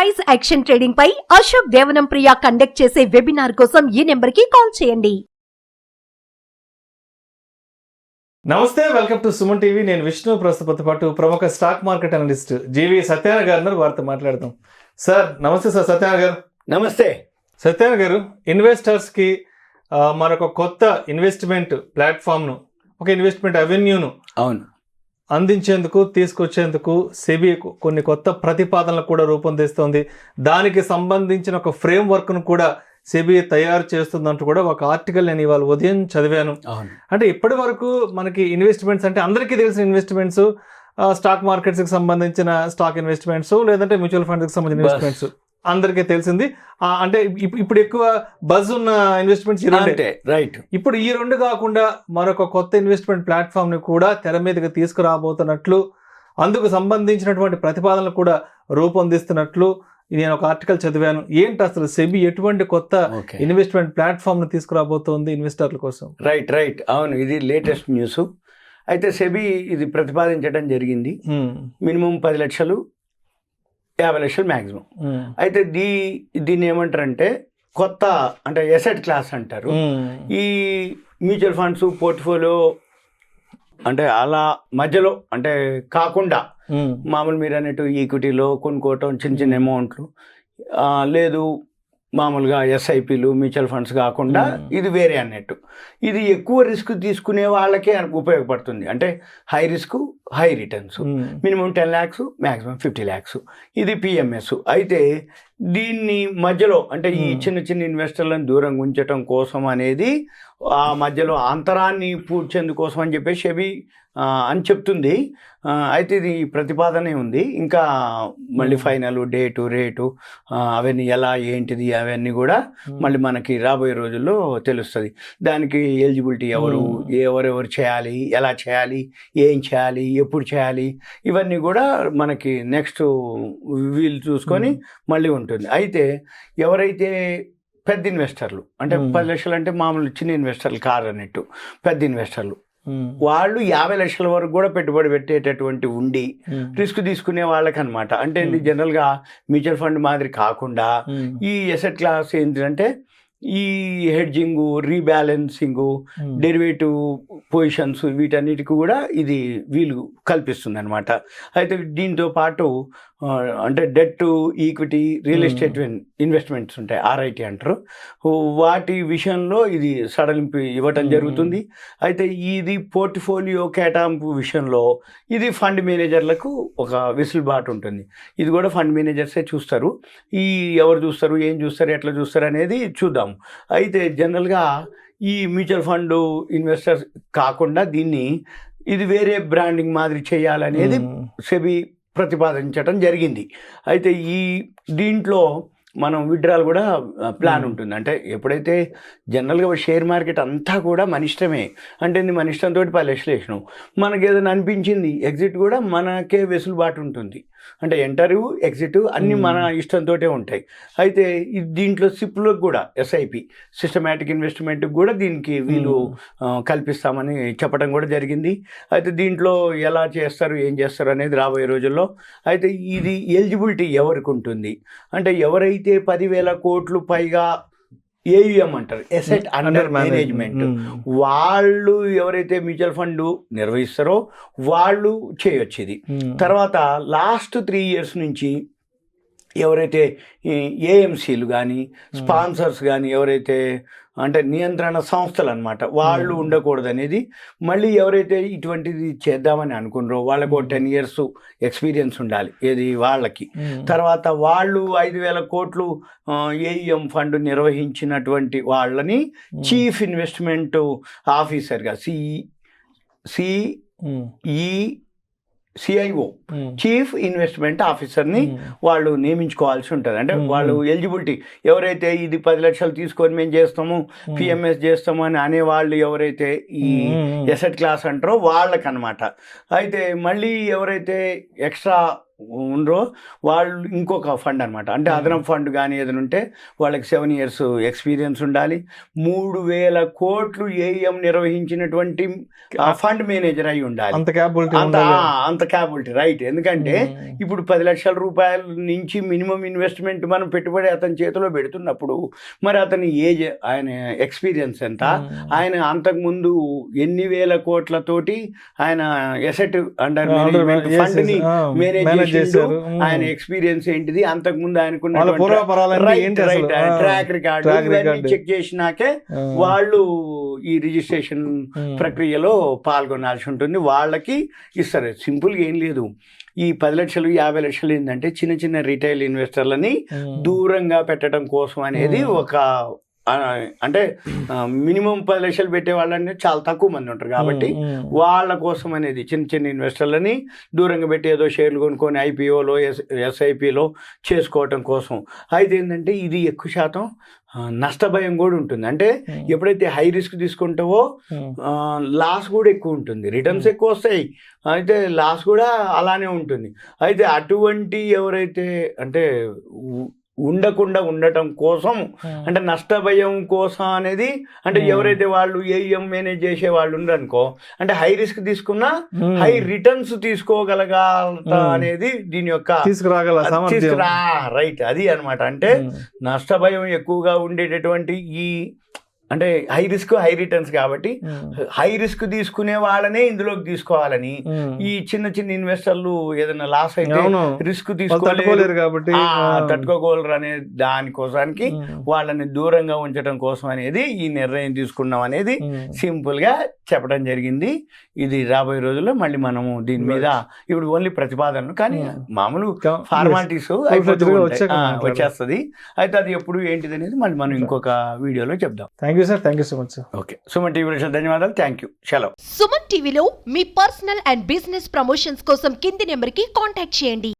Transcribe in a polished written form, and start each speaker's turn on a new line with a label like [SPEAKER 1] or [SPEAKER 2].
[SPEAKER 1] Price action trading పై అశోక్ దేవనం ప్రియ conduct చేసే webinar కోసం ఈ నెంబర్ కి కాల్ చేయండి.
[SPEAKER 2] నమస్తే, వెల్కమ్ టు సుమన్ టీవీ. నేను విష్ణు. ప్రస్తుతంతో పాటు ప్రముఖ స్టాక్ మార్కెట్ అనలిస్ట్ జీవి సత్యనారాయణ గారు ఉన్నారు. వారితో మాట్లాడదాం. సార్ నమస్తే. సార్ సత్యనారాయణ గారు
[SPEAKER 3] నమస్తే.
[SPEAKER 2] సత్యనారాయణ గారు, ఇన్వెస్టర్స్కి మరొక కొత్త ఇన్వెస్ట్మెంట్ ప్లాట్ఫామ్ను, ఒక ఇన్వెస్ట్మెంట్ అవెన్యూను అందించేందుకు తీసుకొచ్చేందుకు సెబీ కొన్ని కొత్త ప్రతిపాదనలు కూడా రూపొందిస్తోంది. దానికి సంబంధించిన ఒక ఫ్రేమ్ వర్క్ను కూడా సెబీ తయారు చేస్తుందంటూ కూడా ఒక ఆర్టికల్ నేను ఇవాళ ఉదయం చదివాను. అంటే ఇప్పటి వరకు మనకి ఇన్వెస్ట్మెంట్స్ అంటే అందరికీ తెలిసిన ఇన్వెస్ట్మెంట్స్ స్టాక్ మార్కెట్స్కి సంబంధించిన స్టాక్ ఇన్వెస్ట్మెంట్స్, లేదంటే మ్యూచువల్ ఫండ్స్కి సంబంధించిన ఇన్వెస్ట్మెంట్స్ అందరికీ తెలిసింది. అంటే ఇప్పుడు ఎక్కువ బజ్ ఉన్న ఇన్వెస్ట్మెంట్స్ ఈ రెండే.
[SPEAKER 3] రైట్.
[SPEAKER 2] ఇప్పుడు ఈ రెండు కాకుండా మరొక కొత్త ఇన్వెస్ట్మెంట్ ప్లాట్ఫామ్ ని కూడా తెర మీదకి తీసుకురాబోతున్నట్లు, అందుకు సంబంధించినటువంటి ప్రతిపాదనలు కూడా రూపొందిస్తున్నట్లు నేను ఒక ఆర్టికల్ చదివాను. ఏంటి అసలు సెబీ ఎటువంటి కొత్త ఇన్వెస్ట్మెంట్ ప్లాట్ఫామ్ ని తీసుకురాబోతోంది ఇన్వెస్టర్ల కోసం?
[SPEAKER 3] రైట్. అవును, ఇది లేటెస్ట్ న్యూస్. అయితే సెబీ ఇది ప్రతిపాదించడం జరిగింది. మినిమం 10 లక్షలు, 50 లక్షలు మ్యాక్సిమం. అయితే దీన్ని ఏమంటారంటే కొత్త అంటే ఎసెట్ క్లాస్ అంటారు. ఈ మ్యూచువల్ ఫండ్స్ పోర్ట్ఫోలియో అంటే అలా మధ్యలో అంటే కాకుండా మామూలు మీరు అన్నట్టు ఈక్విటీలో కొనుక్కోవటం చిన్న చిన్న అమౌంట్లు, లేదు మామూలుగా ఎస్ఐపీలు మ్యూచువల్ ఫండ్స్ కాకుండా ఇది వేరే అన్నట్టు. ఇది ఎక్కువ రిస్క్ తీసుకునే వాళ్ళకే ఉపయోగపడుతుంది. అంటే high risk high returns, minimum 10 lakhs, maximum 50 lakhs. ఇది పిఎంఎస్. అయితే దీన్ని మధ్యలో అంటే ఈ చిన్న చిన్న ఇన్వెస్టర్లను దూరంగా ఉంచడం కోసం అనేది ఆ మధ్యలో అంతరాన్ని పూడ్చేందుకోసం అని చెప్పేసి సెబీ అని చెప్తుంది. అయితే ఇది ప్రతిపాదనే ఉంది. ఇంకా మళ్ళీ ఫైనల్ డేటు, రేటు అవన్నీ ఎలా ఏంటిది అవన్నీ కూడా మళ్ళీ మనకి రాబోయే రోజుల్లో తెలుస్తుంది. దానికి ఎలిజిబిలిటీ ఎవరెవరు చేయాలి, ఎలా చేయాలి, ఏం చేయాలి, ఎప్పుడు చేయాలి, ఇవన్నీ కూడా మనకి నెక్స్ట్ వీలు చూసుకొని మళ్ళీ ఉంటుంది. అయితే ఎవరైతే పెద్ద ఇన్వెస్టర్లు అంటే 10 లక్షలు అంటే మామూలు చిన్న ఇన్వెస్టర్లు కారు అన్నట్టు, పెద్ద ఇన్వెస్టర్లు వాళ్ళు 50 లక్షల వరకు కూడా పెట్టుబడి పెట్టేటటువంటి ఉండి రిస్క్ తీసుకునే వాళ్ళకి అనమాట. అంటే జనరల్గా మ్యూచువల్ ఫండ్ మాదిరి కాకుండా ఈ ఎసెట్ క్లాస్ ఏంటంటే ఈ హెడ్జింగ్, రీబ్యాలెన్సింగ్, డెరివేటివ్ పొజిషన్స్ వీటన్నిటికి కూడా ఇది వీలు కల్పిస్తుంది అనమాట. అయితే దీంతో పాటు అంటే debt, equity, real estate investments ఉంటాయి, ఆర్ఐటీ అంటారు, వాటి విషయంలో ఇది సడలింపు ఇవ్వటం జరుగుతుంది. అయితే ఇది పోర్ట్ఫోలియో కేటాయింపు విషయంలో ఇది ఫండ్ మేనేజర్లకు ఒక వెసులుబాటు ఉంటుంది. ఇది కూడా ఫండ్ మేనేజర్సే చూస్తారు. ఎవరు చూస్తారు, ఏం చూస్తారు, ఎట్లా చూస్తారు అనేది చూద్దాం. అయితే జనరల్గా ఈ మ్యూచువల్ ఫండ్ ఇన్వెస్టర్స్ కాకుండా ఇది వేరే బ్రాండింగ్ మాదిరి చేయాలనేది సెబీ ప్రతిపాదించడం జరిగింది. అయితే దీంట్లో మనం విత్డ్రాల్ కూడా ప్లాన్ ఉంటుంది. అంటే ఎప్పుడైతే జనరల్గా షేర్ మార్కెట్ అంతా కూడా మన ఇష్టమే, అంటే మన ఇష్టంతో 10 లక్షలు వేసినాం, మనకి ఏదైనా అనిపించింది ఎగ్జిట్ కూడా మనకే వెసులుబాటు ఉంటుంది. అంటే ఎంటరు ఎగ్జిట్ అన్నీ మన ఇష్టంతో ఉంటాయి. అయితే దీంట్లో సిప్లకు కూడా ఎస్ఐపి సిస్టమాటిక్ ఇన్వెస్ట్మెంట్కి కూడా దీనికి వీలు కల్పిస్తామని చెప్పడం కూడా జరిగింది. అయితే దీంట్లో ఎలా చేస్తారు, ఏం చేస్తారు అనేది రాబోయే రోజుల్లో. అయితే ఇది ఎలిజిబిలిటీ ఎవరికి ఉంటుంది అంటే ఎవరైతే 10,000 కోట్లు పైగా ఏయుఎం అంటారు, ఎసెట్ అండర్ మేనేజ్మెంట్, వాళ్ళు ఎవరైతే మ్యూచువల్ ఫండ్ నిర్వహిస్తారో వాళ్ళు చేయొచ్చు ఇది. తర్వాత లాస్ట్ 3 years నుంచి ఎవరైతే ఏఎంసీలు కానీ స్పాన్సర్స్ కానీ ఎవరైతే అంటే నియంత్రణ సంస్థలు అనమాట వాళ్ళు ఉండకూడదు అనేది. మళ్ళీ ఎవరైతే ఇటువంటిది చేద్దామని అనుకున్నారో వాళ్ళకు 10 years ఎక్స్పీరియన్స్ ఉండాలి ఏది వాళ్ళకి. తర్వాత వాళ్ళు 5,000 కోట్లు ఏయుఎం ఫండ్ నిర్వహించినటువంటి వాళ్ళని చీఫ్ ఇన్వెస్ట్మెంట్ ఆఫీసర్గా CIO చీఫ్ ఇన్వెస్ట్మెంట్ ఆఫీసర్ని వాళ్ళు నియమించుకోవాల్సి ఉంటుంది. అంటే వాళ్ళు ఎలిజిబిలిటీ ఎవరైతే ఇది 10 లక్షలు తీసుకొని మేము చేస్తాము, పిఎంఎస్ చేస్తాము అని అనేవాళ్ళు ఎవరైతే ఈ ఎసెట్ క్లాస్ అంటారో వాళ్ళకనమాట. అయితే మళ్ళీ ఎవరైతే ఎక్స్ట్రా ఉండరో వాళ్ళు ఇంకొక ఫండ్ అనమాట. అంటే అదనపు ఫండ్ కానీ ఏదైనా ఉంటే వాళ్ళకి 7 years ఎక్స్పీరియన్స్ ఉండాలి. 3,000 కోట్లు ఏఎం నిర్వహించినటువంటి ఫండ్ మేనేజర్ అయి ఉండాలి.
[SPEAKER 2] అంత క్యాపబిలిటీ
[SPEAKER 3] అంత క్యాపబిలిటీ రైట్. ఎందుకంటే ఇప్పుడు 10 లక్షల రూపాయల నుంచి మినిమం ఇన్వెస్ట్మెంట్ మనం పెట్టుబడి అతని చేతిలో పెడుతున్నప్పుడు మరి అతని ఏజ్, ఆయన ఎక్స్పీరియన్స్ ఎంత, ఆయన అంతకుముందు ఎన్ని వేల కోట్లతోటి ఆయన ఎసెట్ అండర్ మేనేజ్మెంట్ ఫండ్ ని మేనేజ్ చేశారు, ఆయన ఎక్స్పీరియన్స్ ఏంటిది, అంతకుముందు ఆయనకున్న ట్రాక్ రికార్డు ఇవన్నీ చెక్ చేసినాకే వాళ్ళు ఈ రిజిస్ట్రేషన్ ప్రక్రియలో పాల్గొనాల్సి ఉంటుంది. వాళ్ళకి ఇస్తారు. సింపుల్గా ఏం లేదు. ఈ 10 లక్షలు 50 లక్షలు ఏంటంటే చిన్న చిన్న రిటైల్ ఇన్వెస్టర్లని దూరంగా పెట్టడం కోసం అనేది ఒక, అంటే మినిమం 10 లక్షలు పెట్టే వాళ్ళని చాలా తక్కువ మంది ఉంటారు కాబట్టి వాళ్ళ కోసం అనేది చిన్న చిన్న ఇన్వెస్టర్లని దూరంగా పెట్టి ఏదో షేర్లు కొనుక్కొని ఐపీఓలో ఎస్ఐపిలో చేసుకోవటం కోసం. అయితే ఏంటంటే ఇది ఎక్కువ శాతం నష్టభయం కూడా ఉంటుంది. అంటే ఎప్పుడైతే హై రిస్క్ తీసుకుంటావో లాస్ కూడా ఎక్కువ ఉంటుంది, రిటర్న్స్ ఎక్కువ వస్తాయి, అయితే లాస్ కూడా అలానే ఉంటుంది. అయితే అటువంటి ఎవరైతే అంటే ఉండకుండా ఉండటం కోసం, అంటే నష్టభయం కోసం అనేది, అంటే ఎవరైతే వాళ్ళు ఏఎం మేనేజ్ చేసే వాళ్ళు ఉండరనుకో, అంటే హై రిస్క్ తీసుకున్నా హై రిటర్న్స్ తీసుకోగలగాల అనేది దీని యొక్క రైట్. అది అనమాట. అంటే నష్టభయం ఎక్కువగా ఉండేటటువంటి ఈ, అంటే హై రిస్క్ హై రిటర్న్స్ కాబట్టి హై రిస్క్ తీసుకునే వాళ్ళనే ఇందులోకి తీసుకోవాలని, ఈ చిన్న చిన్న ఇన్వెస్టర్లు ఏదైనా లాస్ అయితే రిస్క్ తీసుకోలేరు కాబట్టి తట్టుకోగలరు అనే దానికోసానికి వాళ్ళని దూరంగా ఉంచడం కోసం అనేది ఈ నిర్ణయం తీసుకున్నాం అనేది సింపుల్ గా చెప్పడం జరిగింది. ఇది రాబోయే రోజుల్లో మళ్ళీ మనము దీని మీద ఇప్పుడు ఓన్లీ ప్రతిపాదనలు కానీ మామూలు ఫార్మాలిటీస్ వచ్చేస్తుంది. అయితే అది ఎప్పుడు ఏంటిది అనేది మళ్ళీ మనం ఇంకొక వీడియోలో చెప్దాం.
[SPEAKER 2] Thank you sir, thank you so much sir.
[SPEAKER 3] Okay, Suman TV ధన్యవాదాలు, థ్యాంక్ యూ, సెలవు.
[SPEAKER 1] సుమన్ టీవీలో మీ పర్సనల్ అండ్ బిజినెస్ ప్రమోషన్స్ కోసం కింది నెంబర్కి కాంటాక్ట్ చేయండి.